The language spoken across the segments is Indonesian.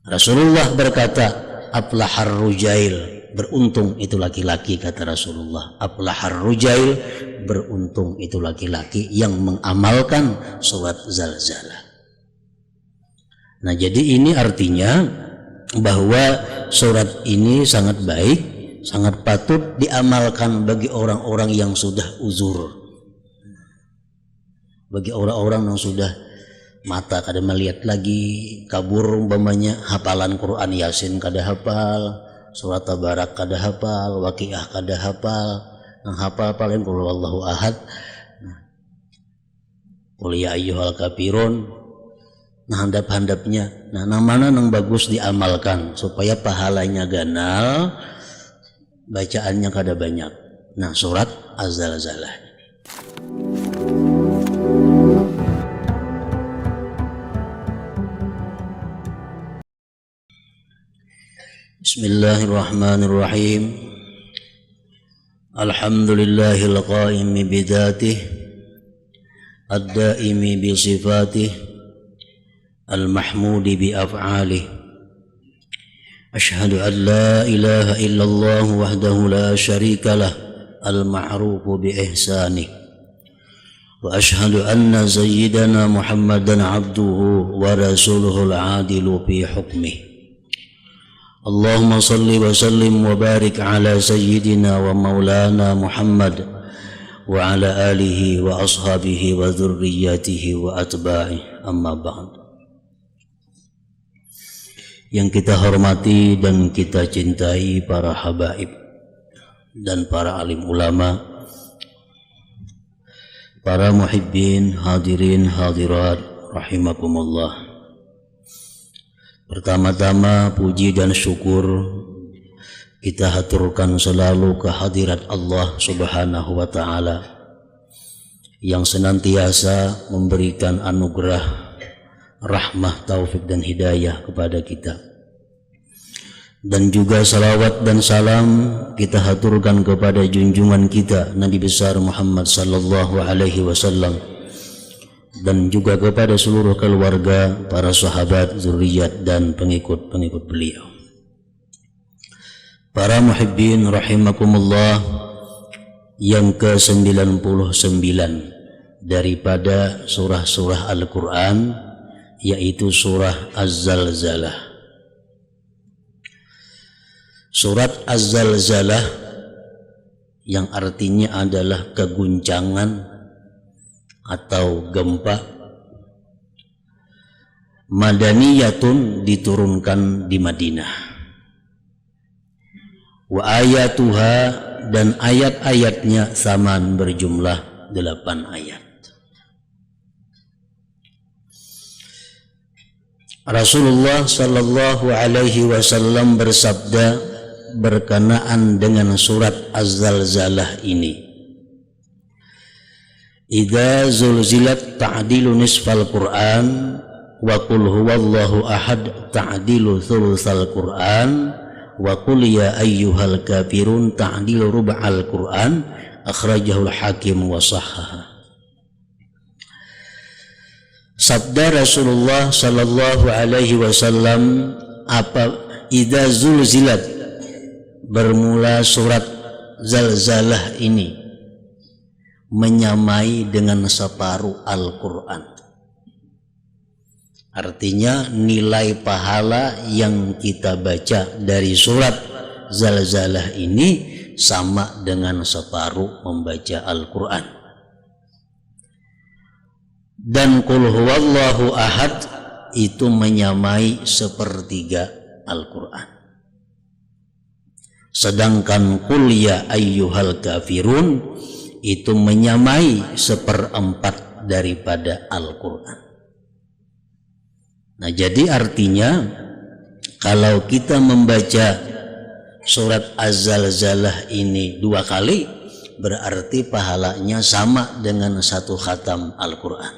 Rasulullah berkata, aflahar rujail, beruntung itu laki-laki, kata Rasulullah. Aflahar rujail, beruntung itu laki-laki yang mengamalkan surat Zalzalah. Nah, jadi ini artinya bahwa surat ini sangat baik, sangat patut diamalkan bagi orang-orang yang sudah uzur, bagi orang-orang yang sudah mata kada melihat lagi, kabur umpamanya, hafalan Quran Yasin kada hafal, surat Tabarak kada hafal, Waqiah kada hafal, nang hafal paling qul huwallahu ahad, qul ya ayyuhal kafirun. Nah, handap-handapnya, nah mana nang bagus diamalkan supaya pahalanya ganal, bacaannya kada banyak. Nah, surat Az-Zalzalah. Bismillahirrahmanirrahim. Alhamdulillahil qaimi bidzatih, ad-daimi bi sifatih, al-mahmudi bi af'alih. Ashhadu an la ilaha illallah wahdahu la syarika lah, al-ma'rufu bi ihsanih. Wa ashhadu anna sayyidana Muhammadan abduhu wa rasuluhul adilu fi hukmih. Allahumma salli wa sallim wa barik ala sayyidina wa maulana Muhammad wa ala alihi wa ashabihi wa dhurriyyatihi wa atba'ihi, amma ba'd. Yang kita hormati dan kita cintai para habaib dan para alim ulama, para muhibbin, hadirin, hadirat, rahimakumullah. Pertama-tama puji dan syukur kita haturkan selalu kehadirat Allah Subhanahu wa ta'ala yang senantiasa memberikan anugerah, rahmah, taufik dan hidayah kepada kita. Dan juga salawat dan salam kita haturkan kepada junjungan kita Nabi besar Muhammad sallallahu alaihi wasallam, dan juga kepada seluruh keluarga, para sahabat, zuriat dan pengikut-pengikut beliau. Para muhibbin rahimakumullah, yang ke-99 daripada surah-surah Al-Quran, yaitu surah Az-Zalzalah. Surat Az-Zalzalah yang artinya adalah keguncangan atau gempa, madaniyatun, diturunkan di Madinah. Wa ayatuha, dan ayat-ayatnya saman, berjumlah 8 ayat. Rasulullah sallallahu alaihi wasallam bersabda berkenaan dengan surat Az-Zalzalah ini, idza zulzilat ta'dilu nisfal Qur'an wa qul huwallahu ahad ta'dilu thulutsal Qur'an wa qul ya ayyuhal kafirun ta'dilu rub'al Qur'an, akhrajahul Hakim wa sahhaha. Sabda Rasulullah sallallahu alaihi wasallam, apa idza zulzilat, bermula surat Zalzalah ini menyamai dengan separuh Al-Quran. Artinya nilai pahala yang kita baca dari surat Zalzalah ini sama dengan separuh membaca Al-Quran. Dan qul huwallahu ahad itu menyamai sepertiga Al-Quran. Sedangkan qul ya ayyuhal kafirun itu menyamai 1/4 daripada Al-Quran. Nah, jadi artinya kalau kita membaca surat Az-Zalzalah ini 2 kali, berarti pahalanya sama dengan 1 khatam Al-Quran.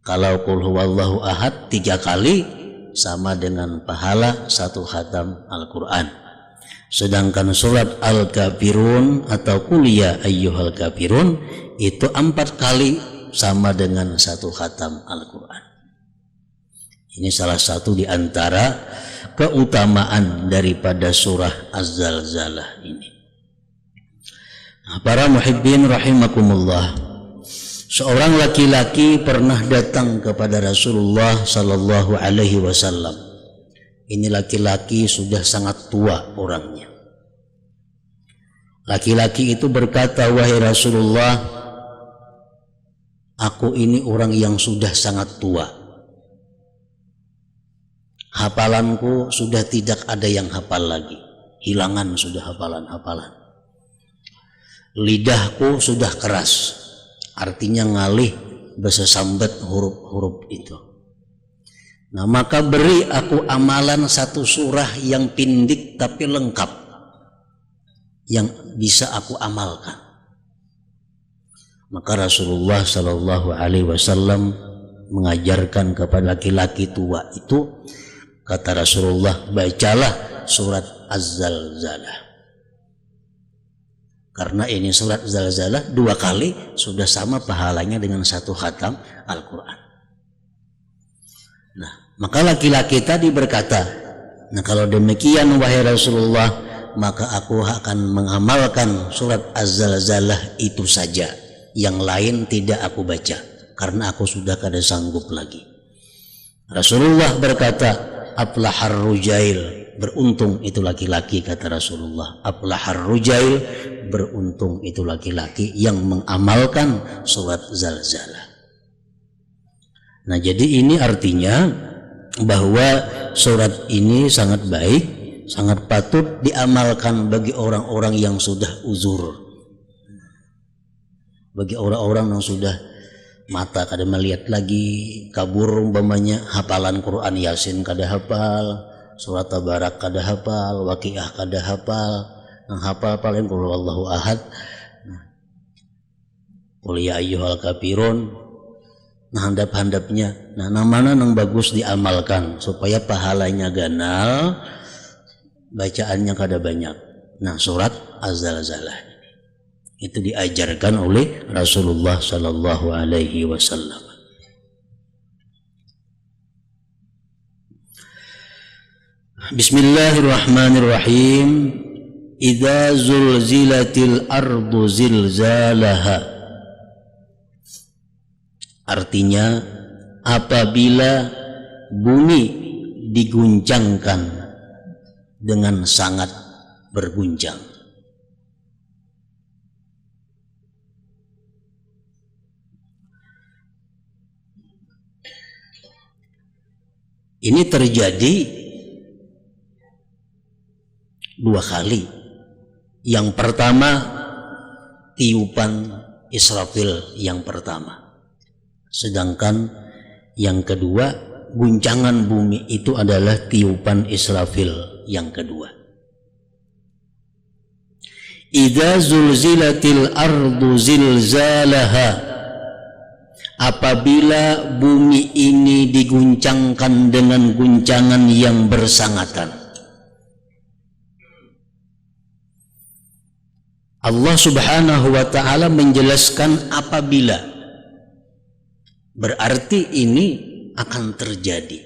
Kalau qul huwallahu ahad 3 kali, sama dengan pahala 1 khatam Al-Quran. Sedangkan surat Al-Kafirun atau qul ya ayyuhal kafirun itu 4 kali, sama dengan 1 khatam Al-Quran. Ini salah satu di antara keutamaan daripada surah Az-Zalzalah ini. Nah, para muhibbin rahimakumullah, seorang laki-laki pernah datang kepada Rasulullah sallallahu alaihi wasallam. Ini laki-laki sudah sangat tua orangnya. Laki-laki itu berkata, "Wahai Rasulullah, aku ini orang yang sudah sangat tua. Hafalanku sudah tidak ada yang hafal lagi. Hilangan sudah hafalan-hafalan. Lidahku sudah keras, artinya ngalih besesambat huruf-huruf itu. Nah, maka beri aku amalan satu surah yang pindik tapi lengkap, yang bisa aku amalkan." Maka Rasulullah Shallallahu Alaihi Wasallam mengajarkan kepada laki-laki tua itu, kata Rasulullah, bacalah surat Az-Zalzalah. Karena ini surat Zalzalah 2 kali sudah sama pahalanya dengan 1 khatam Al-Quran. Nah, maka laki-laki tadi berkata, "Nah, kalau demikian wahai Rasulullah, maka aku akan mengamalkan surat Az-Zalzalah itu saja. Yang lain tidak aku baca, karena aku sudah kada sanggup lagi." Rasulullah berkata, "Aflahar rujail," beruntung itu laki-laki, kata Rasulullah. Aflahar rujail, beruntung itu laki-laki yang mengamalkan surat Zalzalah. Nah, jadi ini artinya bahwa surat ini sangat baik, sangat patut diamalkan bagi orang-orang yang sudah uzur, bagi orang-orang yang sudah mata kada melihat lagi, kabur umpamanya, hafalan Quran Yasin kada hafal, surat Tabarak kada hafal, Waqiah kada hafal, yang hafal paling qul huwallahu ahad, qul ya ayyuhal kafirun, nah handap-handapnya. Nah, namanya yang bagus diamalkan supaya pahalanya ganal, bacaannya kada banyak. Nah, surat Az-Zalzalah itu diajarkan oleh Rasulullah Sallallahu Alaihi Wasallam. Bismillahirrahmanirrahim. Idza zulzilatil ardu zilzalaha. Artinya, apabila bumi diguncangkan dengan sangat berguncang. Ini terjadi 2 kali. Yang pertama, tiupan Israfil yang pertama. Sedangkan yang kedua, guncangan bumi itu adalah tiupan Israfil yang kedua. Idza zulzilatil ardu zilzalaha. Apabila bumi ini diguncangkan dengan guncangan yang bersangatan. Allah Subhanahu wa ta'ala menjelaskan apabila, berarti ini akan terjadi.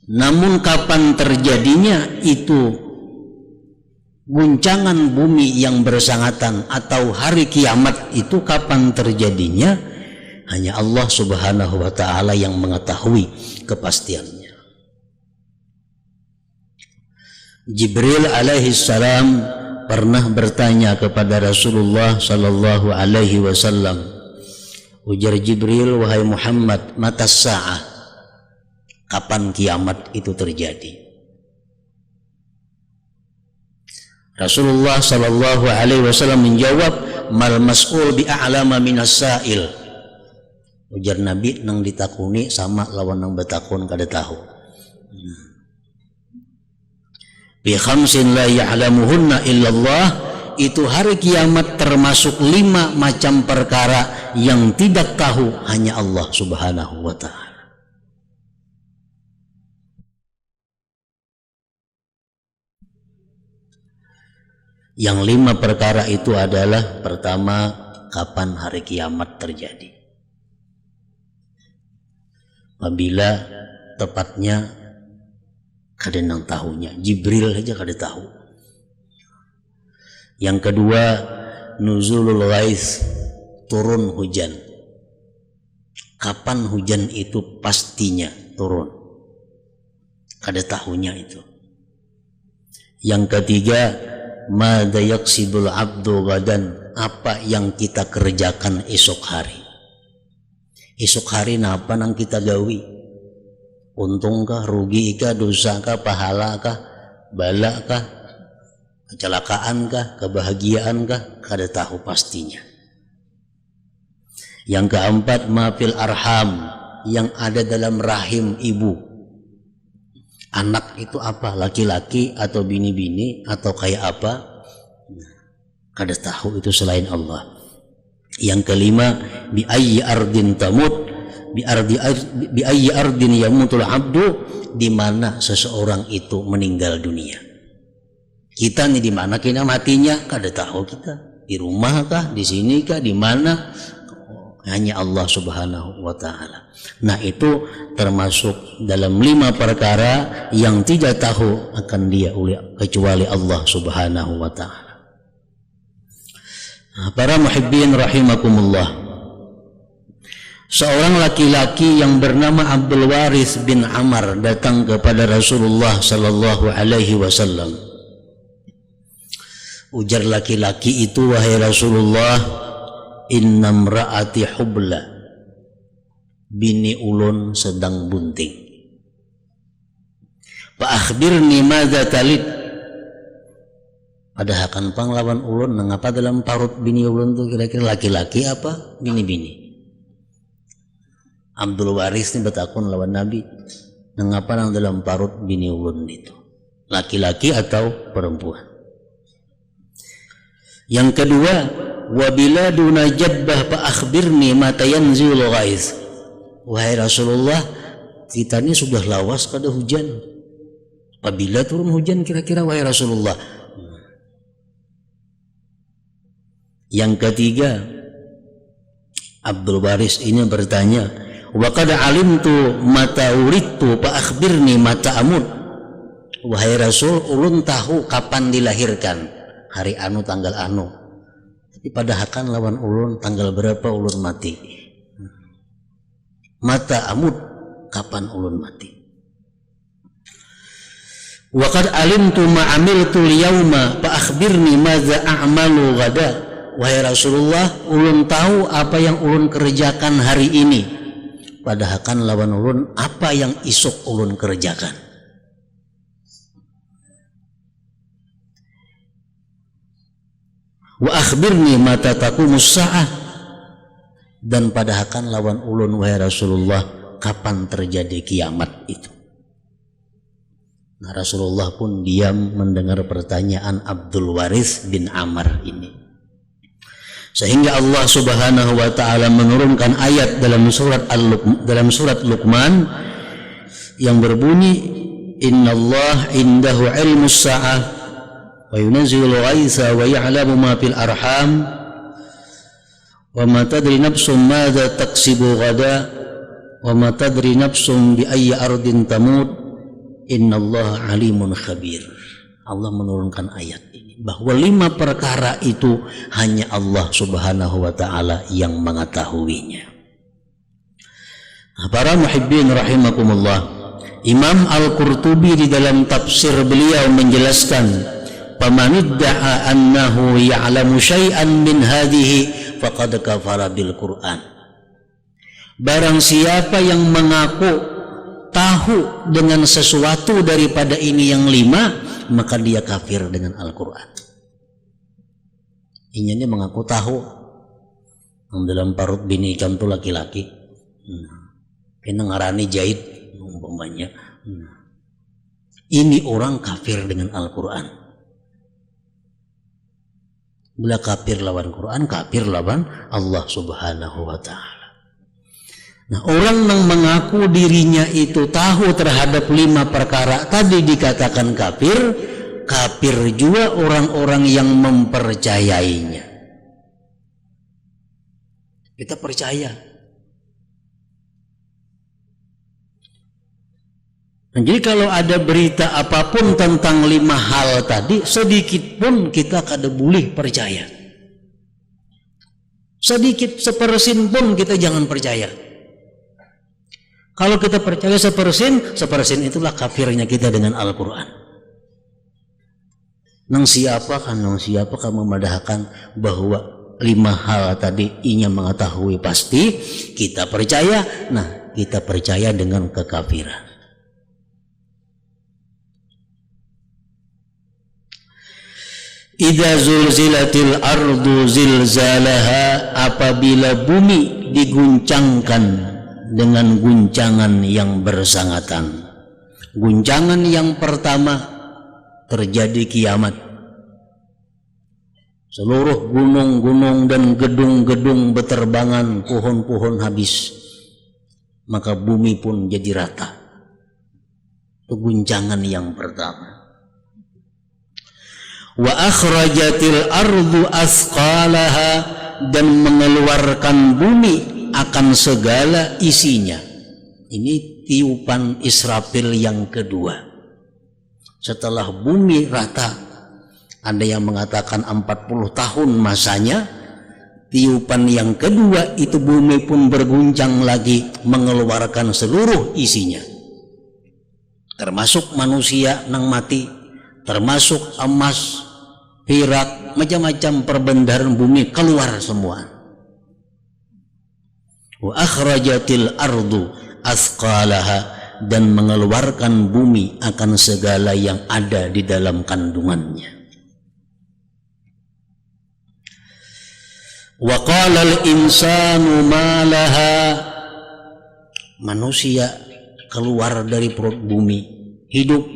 Namun kapan terjadinya itu guncangan bumi yang bersangatan atau hari kiamat itu kapan terjadinya, hanya Allah Subhanahu wa ta'ala yang mengetahui kepastiannya. Jibril alaihi salam pernah bertanya kepada Rasulullah sallallahu alaihi wasallam. Ujar Jibril, "Wahai Muhammad, matas sa'ah?" Kapan kiamat itu terjadi? Rasulullah sallallahu alaihi wasallam menjawab, "Mal mas'ul bi'a'lama minas sa'il." Ujar Nabi, nang ditakuni sama lawan nang betakun kada tahu. Bi khamsin la ya'lamuhunna illallah, itu hari kiamat termasuk 5 macam perkara yang tidak tahu hanya Allah Subhanahu wa ta'ala. Yang 5 perkara itu adalah, pertama, kapan hari kiamat terjadi. Apabila tepatnya kada nang tahunya, Jibril aja kada tahu. Yang kedua, nuzulul ghais, turun hujan. Kapan hujan itu pastinya turun, kada tahunya itu. Yang ketiga, madza yaksibul abdu gadan, apa yang kita kerjakan esok hari. Esok hari napa nang kita gawi? Untung kah, rugi kah, dosa kah, pahala kah, bala kah, kecelakaan kah, kebahagiaan kah, kada tahu pastinya. Yang keempat, mafil arham, yang ada dalam rahim ibu. Anak itu apa? Laki-laki atau bini-bini atau kayak apa? Kada tahu itu selain Allah. Yang kelima, bi ayyi ardin tamut, bi ayyi ardin yamutul abdu, di mana seseorang itu meninggal dunia. Kita nih di mana kita matinya kada tahu kita. Di rumah kah, di sini kah, di mana? Hanya Allah Subhanahu wa taala. Nah, itu termasuk dalam 5 perkara yang tidak tahu akan dia kecuali Allah Subhanahu wa taala. Para muhibbin rahimakumullah, seorang laki-laki yang bernama Abdul Waris bin Amr datang kepada Rasulullah sallallahu alaihi wasallam. Ujar laki-laki itu, wahai Rasulullah, inna mra'ati hubla, bini ulun sedang bunting. Fa akhbirni madza talid, padahal kan panglawan ulun nangapa dalam parut bini ulun tuh kira-kira laki-laki apa bini-bini. Abdul Waris ini betakun lawan Nabi, nangapa nang dalam parut bini ulun itu, laki-laki atau perempuan. Yang kedua, wa biladuna jabbah fa akhbirni mata yanzilul ghais. Wahai Rasulullah, kita ini sudah lawas kada hujan. Apabila turun hujan kira-kira wahai Rasulullah? Yang ketiga, Abdul Baris ini bertanya, wa qad alimtu mata uridtu fa akhbirni mata amut. Wahai Rasul, ulun tahu kapan dilahirkan, hari anu tanggal anu. Tapi padahal kan lawan ulun tanggal berapa ulun mati. Mata amut, kapan ulun mati. Wa qad alimtu ma amiltu al-yawma fa akhbirni madza a'malu ghada. Wahai Rasulullah, ulun tahu apa yang ulun kerjakan hari ini. Padahal kan lawan ulun apa yang isuk ulun kerjakan. Wa akhbirni mata taqumus sa'ah, dan padahal kan lawan ulun wahai Rasulullah kapan terjadi kiamat itu. Nah, Rasulullah pun diam mendengar pertanyaan Abdul Waris bin Amr ini. Sehingga Allah Subhanahu wa taala menurunkan ayat dalam surat Luqman yang berbunyi, innallaha indahu ilmus sa'ah wa yunazzilu ghaitsa wa ya'lamu ma fil arham wa ma tadri nafsum madza taksibu ghada wa ma tadri nafsum bi ayyi ardin tamut innallaha alimun khabir. Allah menurunkan ayat ini bahwa 5 perkara itu hanya Allah Subhanahu wa taala yang mengetahuinya. Para muhibbin rahimakumullah, Imam Al-Qurtubi di dalam tafsir beliau menjelaskan, famanidda'a annahu ya'lamu syai'an min hadhihi faqad kafara bil Qur'an. Barang siapa yang mengaku tahu dengan sesuatu daripada ini yang 5, maka dia kafir dengan Al-Quran. Ini mengaku tahu yang dalam parut bini ikan itu laki-laki, kena ngarani jahit umpamanya. Ini orang kafir dengan Al-Quran. Bila kafir lawan Quran, kafir lawan Allah Subhanahu wa ta'ala. Nah, orang yang mengaku dirinya itu tahu terhadap 5 perkara tadi dikatakan kafir, kafir juga orang-orang yang mempercayainya. Kita percaya Nah, jadi kalau ada berita apapun tentang 5 hal tadi, sedikit pun kita kada boleh percaya. Sedikit sepersen pun kita jangan percaya. Kalau kita percaya sepersen itulah kafirnya kita dengan Al-Quran. Nang siapa memadahkan bahwa 5 hal tadi inya mengetahui pasti, kita percaya. Nah, kita percaya dengan kekafiran. Idza zulzilatil ardu zilzalaha, apabila bumi diguncangkan dengan guncangan yang bersangatan. Guncangan yang pertama, terjadi kiamat. Seluruh gunung-gunung dan gedung-gedung beterbangan, pohon-pohon habis, maka bumi pun jadi rata. Itu guncangan yang pertama. Wa akhrajatil ardu asqalaha, dan mengeluarkan bumi akan segala isinya. Ini tiupan Israfil yang kedua. Setelah bumi rata, ada yang mengatakan 40 tahun masanya, tiupan yang kedua itu bumi pun berguncang lagi, mengeluarkan seluruh isinya, termasuk manusia nang mati, termasuk emas, perak, macam-macam perbendaharaan bumi keluar semua. Wa akhrajatil ardu asqalaha, dan mengeluarkan bumi akan segala yang ada di dalam kandungannya. Wa qalal insanu ma laha, manusia keluar dari perut bumi, hidup.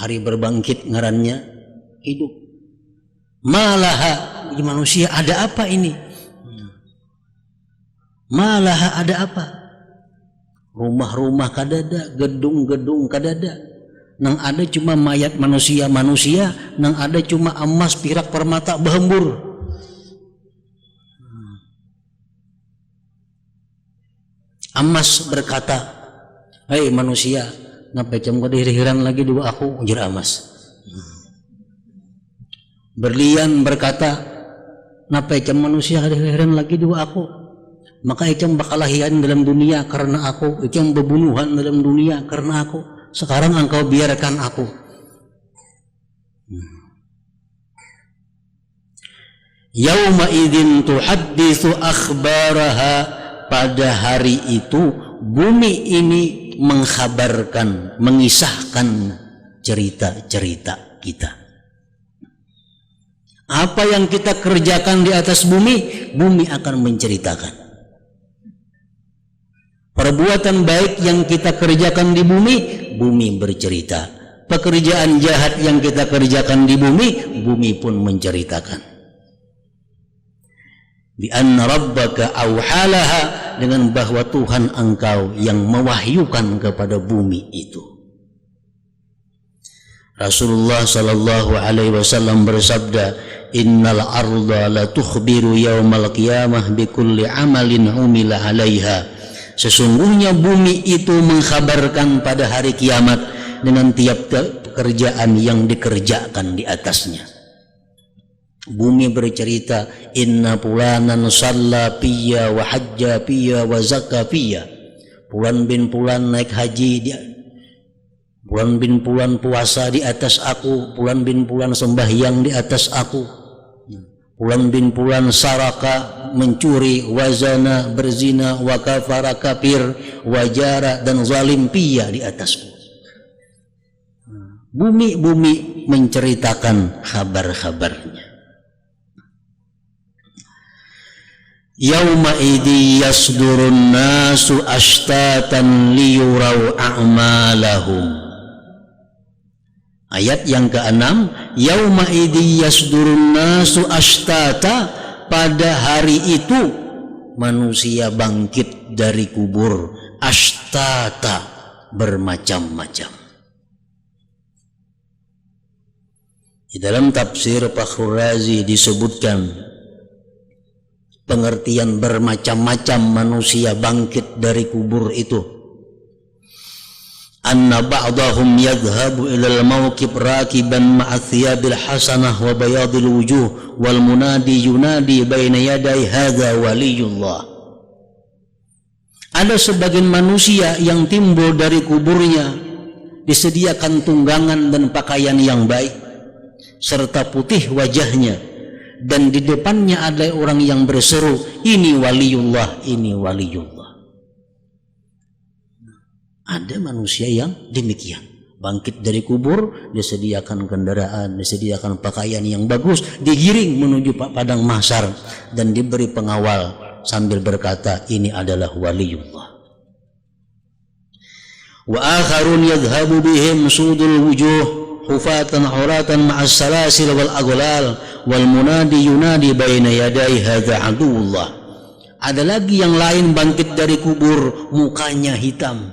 Hari berbangkit ngarannya hidup. Malaha, manusia ada apa ini? Malaha ada apa? Rumah-rumah kadada, gedung-gedung kadada. Nang ada cuma mayat manusia-manusia, nang ada cuma emas, perak, permata berhembur. Emas berkata, "Hei manusia, ngapa kamu kehadiran lagi dua aku?" Ujar emas. Berlian berkata, "Ngapa kamu manusia kehadiran lagi dua aku?" Maka ikam bakalahian dalam dunia karena aku, ikam berbunuhan dalam dunia karena aku. Sekarang engkau biarkan aku. Yauma idzin tuhadditsu akhbaraha, pada hari itu bumi ini mengkhabarkan, mengisahkan cerita-cerita kita. Apa yang kita kerjakan di atas bumi, bumi akan menceritakan. Perbuatan baik yang kita kerjakan di bumi, bumi bercerita. Pekerjaan jahat yang kita kerjakan di bumi, bumi pun menceritakan. Bi anna rabbaka awhalaha, dengan bahwa Tuhan engkau yang mewahyukan kepada bumi itu. Rasulullah sallallahu alaihi wasallam bersabda, "Innal arda la tukhbiru yaumal qiyamah bi kulli amalin umila 'alaiha." Sesungguhnya bumi itu mengkhabarkan pada hari kiamat dengan tiap pekerjaan yang dikerjakan di atasnya. Bumi bercerita, "Inna fulanan shalla fiyya wa hajja fiyya wa zakka fiyya." Fulan bin fulan naik haji dia, Fulan bin fulan puasa di atas aku, Fulan bin fulan sembahyang di atas aku, Fulan bin fulan saraka mencuri, wazana berzina, wa kafara kafir, wajara dan zalim piya di atasku. Bumi menceritakan kabar-kabarnya. Yauma idzi yasdurun nasu ashtatan liyurau a'malahum. Ayat yang ke-6, yauma idzi yasdurun nasu ashtata, pada hari itu manusia bangkit dari kubur, ashtata, bermacam-macam. Di dalam tafsir Fakhrul Razi disebutkan pengertian bermacam-macam manusia bangkit dari kubur itu. anna ba'dahum yadhhabu ilal mawqib rakiban ma'a thiyabil hasanah wa bayadil wujuh wal munadi yunadi baina yaday hadza waliyullah. Ada sebagian manusia yang timbul dari kuburnya disediakan tunggangan dan pakaian yang baik serta putih wajahnya, dan di depannya ada orang yang berseru, ini waliyullah, ini waliyullah. Ada manusia yang demikian, bangkit dari kubur, disediakan kendaraan, disediakan pakaian yang bagus, digiring menuju padang mahsyar dan diberi pengawal sambil berkata, ini adalah waliyullah. Wa akharun yadhhabu bihim sudul wujuh hufatan uratan ma'as salasil wal aghlal wal munadi yunadi baina yaday hadza aduwullah. Ada lagi yang lain bangkit dari kubur, mukanya hitam,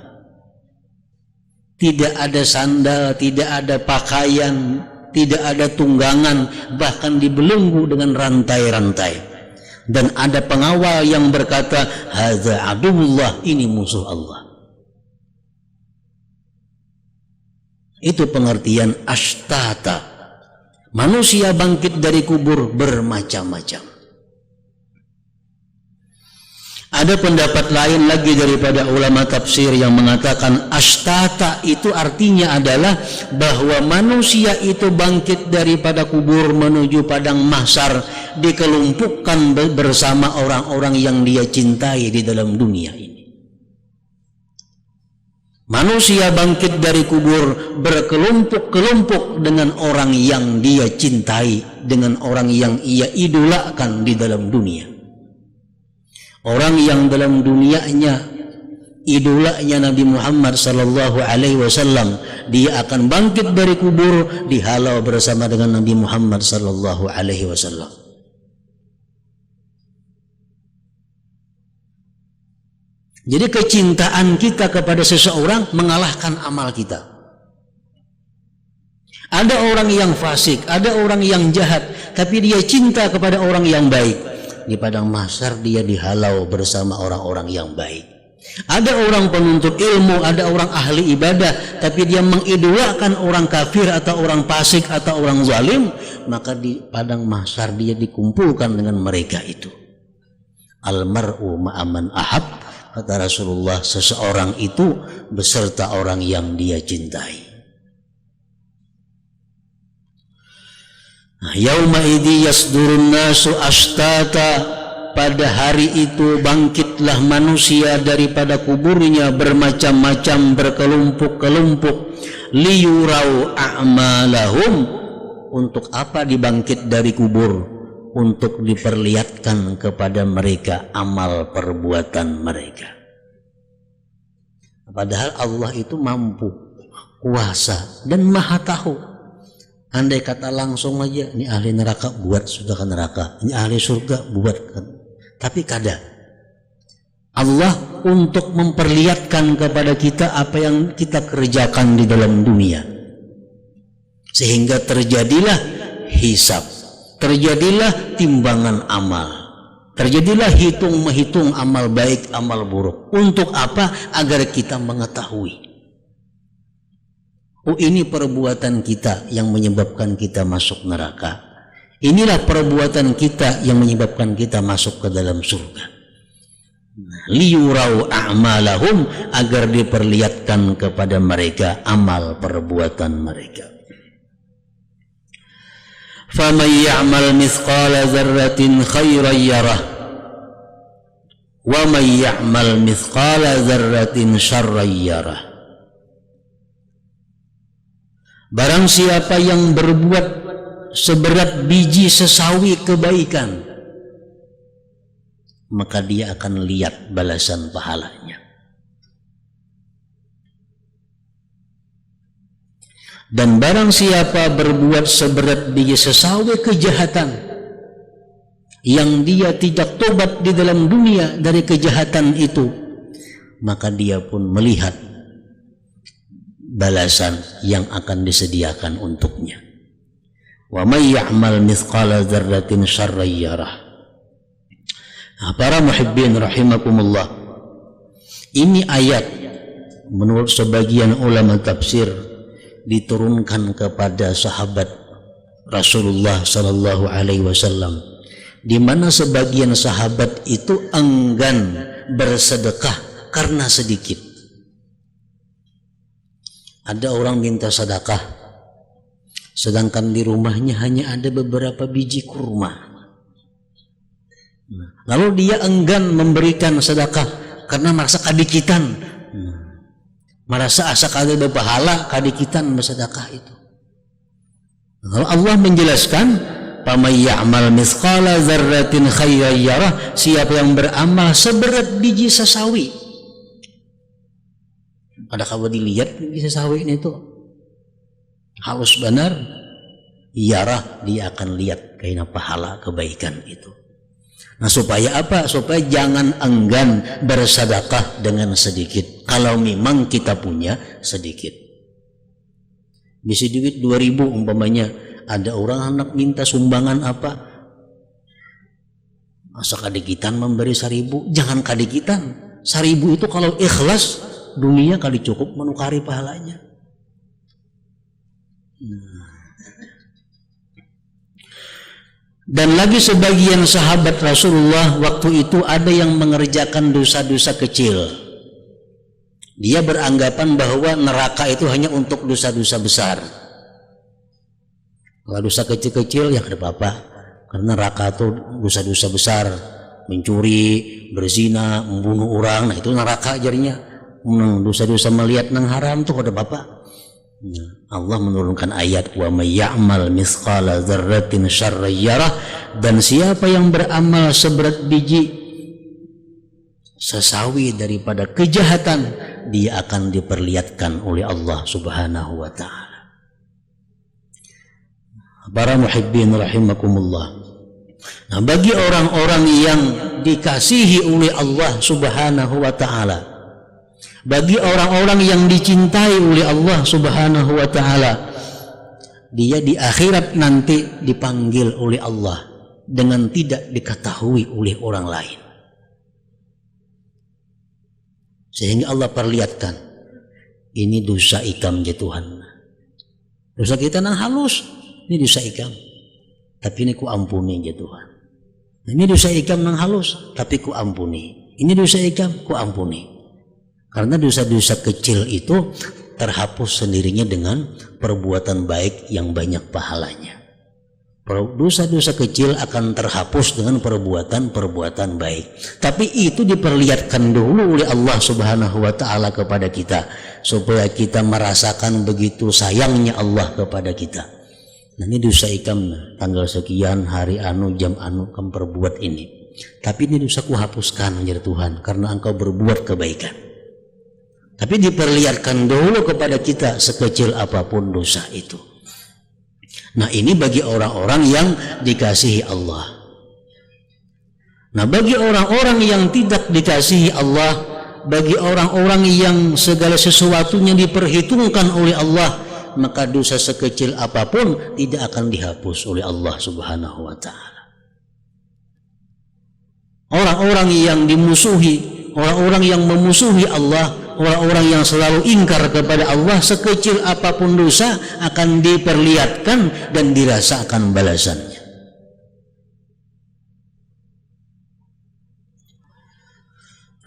tidak ada sandal, tidak ada pakaian, tidak ada tunggangan, bahkan dibelenggu dengan rantai-rantai. Dan ada pengawal yang berkata, hadza aduwullah, ini musuh Allah. Itu pengertian ashtata. Manusia bangkit dari kubur bermacam-macam. Ada pendapat lain lagi daripada ulama tafsir yang mengatakan ashtata itu artinya adalah bahwa manusia itu bangkit daripada kubur menuju padang mahsyar, dikelumpukkan bersama orang-orang yang dia cintai di dalam dunia ini. Manusia bangkit dari kubur berkelompok-kelompok dengan orang yang dia cintai, dengan orang yang ia idolakan di dalam dunia. Orang yang dalam dunianya idolanya Nabi Muhammad sallallahu alaihi wasallam, dia akan bangkit dari kubur dihalau bersama dengan Nabi Muhammad sallallahu alaihi wasallam. Jadi kecintaan kita kepada seseorang mengalahkan amal kita. Ada orang yang fasik, ada orang yang jahat, tapi dia cinta kepada orang yang baik. Di padang mahsyar dia dihalau bersama orang-orang yang baik. Ada orang penuntut ilmu, ada orang ahli ibadah, tapi dia mengidolakan orang kafir atau orang fasik atau orang zalim, maka di padang mahsyar dia dikumpulkan dengan mereka itu. Almar'u ma'aman ahab, kata Rasulullah, seseorang itu beserta orang yang dia cintai. Yauma idzi yasdurun nasu ashtata, pada hari itu bangkitlah manusia daripada kuburnya bermacam-macam, berkelompok-kelompok. Liyurau a'malahum, untuk apa dibangkit dari kubur? Untuk diperlihatkan kepada mereka amal perbuatan mereka. Padahal Allah itu mampu, kuasa, dan maha tahu. Andai kata langsung aja, ini ahli neraka, buat sudah ke neraka, ini ahli surga, buat kan. Tapi kada. Allah untuk memperlihatkan kepada kita apa yang kita kerjakan di dalam dunia, sehingga terjadilah hisab, terjadilah timbangan amal, terjadilah hitung menghitung amal baik, amal buruk. Untuk apa? Agar kita mengetahui, oh, ini perbuatan kita yang menyebabkan kita masuk neraka. Inilah perbuatan kita yang menyebabkan kita masuk ke dalam surga. Liyurau a'malahum, agar diperlihatkan kepada mereka amal perbuatan mereka. Faman ya'mal mithqala dzarratin khairan yarah wa man ya'mal mithqala dzarratin syarran yarah. Barang siapa yang berbuat seberat biji sesawi kebaikan, maka dia akan lihat balasan pahalanya. Dan barang siapa berbuat seberat biji sesawi kejahatan, yang dia tidak tobat di dalam dunia dari kejahatan itu, maka dia pun melihat balasan yang akan disediakan untuknya. Wa may ya'mal mithqala dzarratin syarran yarah. Para muhibbin rahimakumullah, ini ayat menurut sebagian ulama tafsir diturunkan kepada sahabat Rasulullah sallallahu alaihi wasallam, di mana sebagian sahabat itu enggan bersedekah karena sedikit. Ada orang minta sedekah sedangkan di rumahnya hanya ada beberapa biji kurma. Lalu dia enggan memberikan sedekah karena merasa kadikitan, merasa asa kada berpahala, kadikitan bersedekah itu. Lalu Allah menjelaskan, "Faman ya'mal mithqala dzarratin khairan yarah," siapa yang beramal seberat biji sesawi. Ada kalau dilihat biji sesawi ini tuh halus benar, yarah, dia akan lihat kaina pahala kebaikan itu. Nah, supaya apa? Supaya jangan enggan bersedekah dengan sedikit. Kalau memang kita punya sedikit. Bisa duit 2.000 umpamanya, ada orang hendak minta sumbangan apa? Masa kadikitan memberi 1.000? Jangan kadikitan. 1.000 itu kalau ikhlas, dunia kali cukup menukari pahalanya. Dan lagi sebagian sahabat Rasulullah waktu itu ada yang mengerjakan dosa-dosa kecil. Dia beranggapan bahwa neraka itu hanya untuk dosa-dosa besar. Kalau dosa kecil-kecil ya tidak apa-apa, karena neraka itu dosa-dosa besar, mencuri, berzina, membunuh orang, nah itu neraka jadinya. Dosa-dosa melihat nang haram itu tidak apa-apa. Allah menurunkan ayat, "Wa may ya'mal mithqala dzarratin syarran yarah," dan siapa yang beramal seberat biji sesawi daripada kejahatan, dia akan diperlihatkan oleh Allah Subhanahu wa taala. Para muhibbin rahimakumullah. Nah, bagi orang-orang yang dikasihi oleh Allah Subhanahu wa taala, bagi orang-orang yang dicintai oleh Allah Subhanahu wa taala, dia di akhirat nanti dipanggil oleh Allah dengan tidak diketahui oleh orang lain. Sehingga Allah perlihatkan, ini dosa ikam ya Tuhan. Dosa kita nang halus, ini dosa ikam, tapi ini ku ampuni ya Tuhan. Ini dosa ikam nang halus, tapi ku ampuni. Ini dosa ikam, ku ampuni. Karena dosa-dosa kecil itu terhapus sendirinya dengan perbuatan baik yang banyak pahalanya. Dosa-dosa kecil akan terhapus dengan perbuatan-perbuatan baik. Tapi itu diperlihatkan dulu oleh Allah Subhanahu wa taala kepada kita, supaya kita merasakan begitu sayangnya Allah kepada kita. Nah, ini dosa ikam tanggal sekian, hari anu, jam anu kamu perbuat ini. Tapi ini dosa ku hapuskan ya Tuhan, karena engkau berbuat kebaikan. Tapi diperlihatkan dulu kepada kita sekecil apapun dosa itu. Nah, ini bagi orang-orang yang dikasihi Allah. Nah, bagi orang-orang yang tidak dikasihi Allah, bagi orang-orang yang segala sesuatunya diperhitungkan oleh Allah, maka dosa sekecil apapun tidak akan dihapus oleh Allah Subhanahu wa taala. Orang-orang yang dimusuhi, orang-orang yang memusuhi Allah, orang-orang yang selalu ingkar kepada Allah, sekecil apapun dosa akan diperlihatkan dan dirasakan balasannya.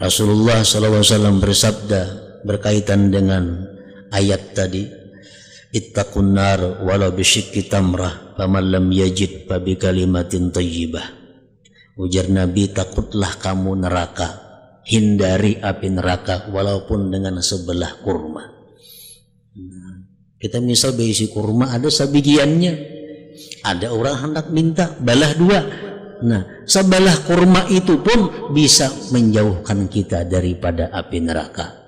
Rasulullah SAW bersabda berkaitan dengan ayat tadi, "Ittaqun nar walau bisyikki tamrah, faman lam yajid fa bi kalimatin thayyibah." Ujar Nabi, takutlah kamu neraka, hindari api neraka walaupun dengan sebelah kurma. Kita misal berisi kurma ada sebagiannya, ada orang hendak minta balah 2. Nah, sebelah kurma itu pun bisa menjauhkan kita daripada api neraka.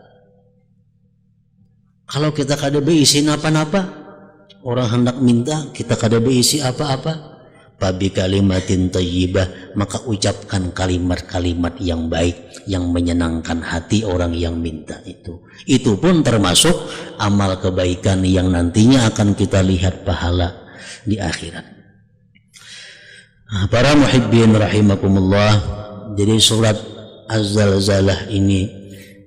Kalau kita kada berisi apa-apa, orang hendak minta kita kada berisi apa-apa, Fabi kalimatin thayyibah, maka ucapkan kalimat-kalimat yang baik yang menyenangkan hati orang yang minta itu. Itu pun termasuk amal kebaikan yang nantinya akan kita lihat pahala di akhirat. Para muhibbin rahimakumullah, jadi surat Az-Zalzalah ini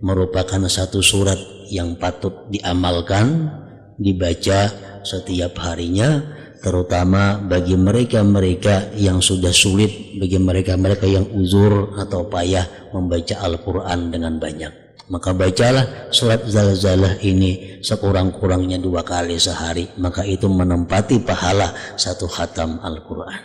merupakan satu surat yang patut diamalkan, dibaca setiap harinya, terutama bagi mereka-mereka yang sudah sulit, bagi mereka-mereka yang uzur atau payah membaca Al-Quran dengan banyak. Maka bacalah surat Zalzalah ini sekurang-kurangnya 2 kali sehari, maka itu menempati pahala 1 khatam Al-Quran.